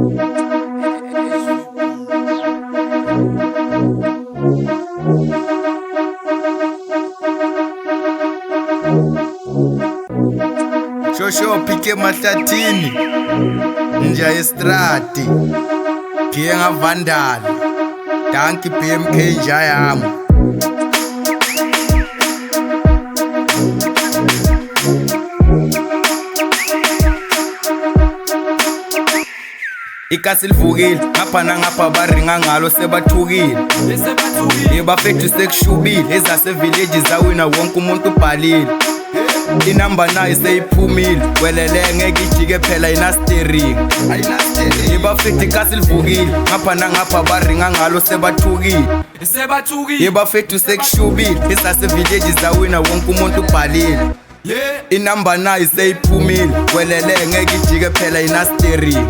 Shosho phike MAHLATHIN nja estradi Giye ngavandala Danki BMK nja yami Ikasi livukile ngapha nangapha baringa ngalo Sebathukile Bafethu sekushubile ezase village zawina wonke umuntu ubhalile Inamba nayo seyiphumile welele ngeke ijike phela ina steering Bafethu ikasi livukile ngapha nangapha baringa ngalo Sebathukile Bafethu sekushubile ezase village zawina wonke umuntu ubhalile Inamba nayo seyiphumile welele ngeke ijike phela ina steering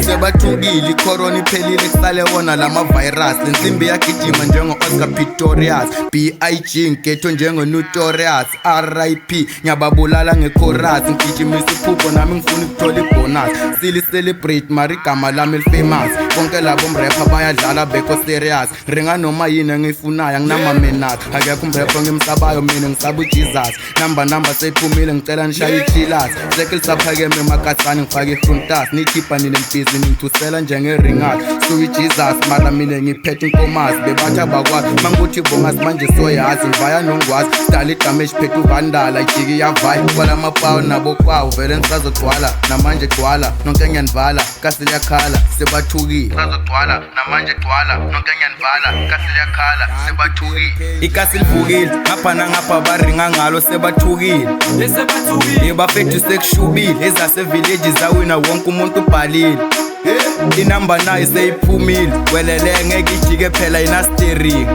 Sebathukile icorona iphelile kusale wona lama virus lensimbi yagijima njengo Oscar Pistorius BIG ngetho njengo Notorious RIP ngiyababulala ngechorus ngijimisa iphupho nami ngifuna ukuthola ibonus sili celebrate marigama lami famous bonke labo mrapper bayadlala beko serious ringa noma yini engiyifunayo nginamamenathi akekho umrapper ngimsabayo mina ngisaba uJesus namba seyiphumile ngicela nishaye ichilas sekhe lisaphakeme emakasani ngifake ifrontas nikhipha nilemfizi nithusela njengeringathi suyi Jesus mara mina ngiphethe inkomazi bebatha bakwazi manguthi bongazi manje soyazi ngivaya nongwazi dala idamage phethe uvandala ijiki yavaya kwala mapawu nabo kwawo vele nisazogcwala namanje gcwala nonke ngiyanivala kasi liyakhala Sebathukile nisazogcwala namanje gcwala nonke ngiyanivala kasi liyakhala Sebathukile ikasi livukile ngapha nangapha baringa ngalo Sebathukile Bafethu sekushubile ezase village zawina wonke umuntu ubhalile Inamba nayo seyiphumile welele ngeke ijike phela ina steering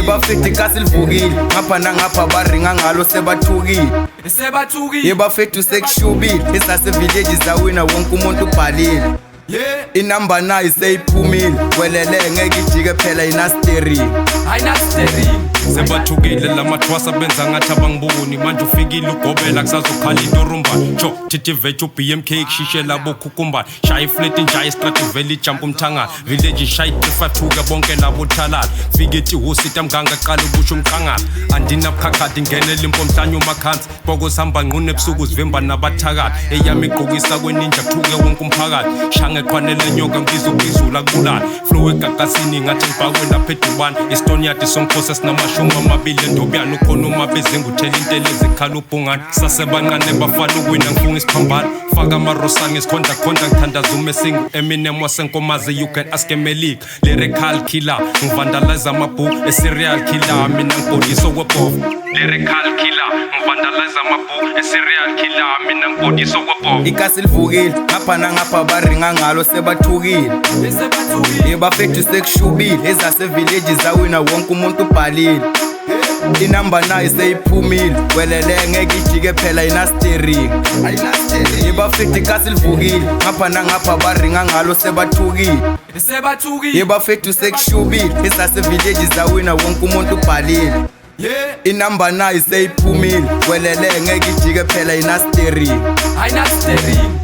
Bafethu ikasi livukile ngapha nangapha baringa ngalo Sebathukile Bafethu sekushubile ezase village zawina wonke umuntu ubhalile Inamba nayo seyiphumile welele ngeke ijike phela ina steering Sebathukile lamathwasa benza ngathi abangiboni manje ufikile ugobela kusazokhala intorumba cho thithi vethu BMK kushishe labo khukumba shaya flat nja estrati valley jump umthanga village shaya Sebathuka bonke labo thalala fikithi hosita mganga qala ubusho umqangala andina bukhakhathi ngenela impomhlanyo makhansi boko sihamba ngqune ebusuku sivemba nabathakala eyami igqokisa kweninja kuthuke wonke umphakathi shange qhwanele nyoka ngizo kwizula kubulala flow egagasini ngathi ngibhakwe lapha eDubani Estonia disongkhosa sinamashumi amabili ndobuyana ukhona uma bezenguthela intele ezikhala ubhungane sasebancane bafana ukwina ngifunga isiphambano faka amarosanga esikhonda ngithandaza umesingu Eminem wasenkomazi you can ask Melik lyrical killer ngivandalize amabhuku serial killer mina ngibodiso kwebhovu lyrical killer ngivandalize amabhuku serial killer mina ngibodiso kwebhovu ikasi livukile ngapha nangapha baringa ngalo Sebathukile Bafethu sekushubile ezase village zawina wonke umuntu ubhalile Inamba nayo seyiphumile welele ngeke ijike phela ina steering Bafethu ikasi livukile ngapha nangapha baringa ngalo Sebathukile Bafethu sekushubile ezase village zawina wonke umuntu ubhalile Inamba nayo seyiphumile welele ngeke ijike phela ina steering Haina steering.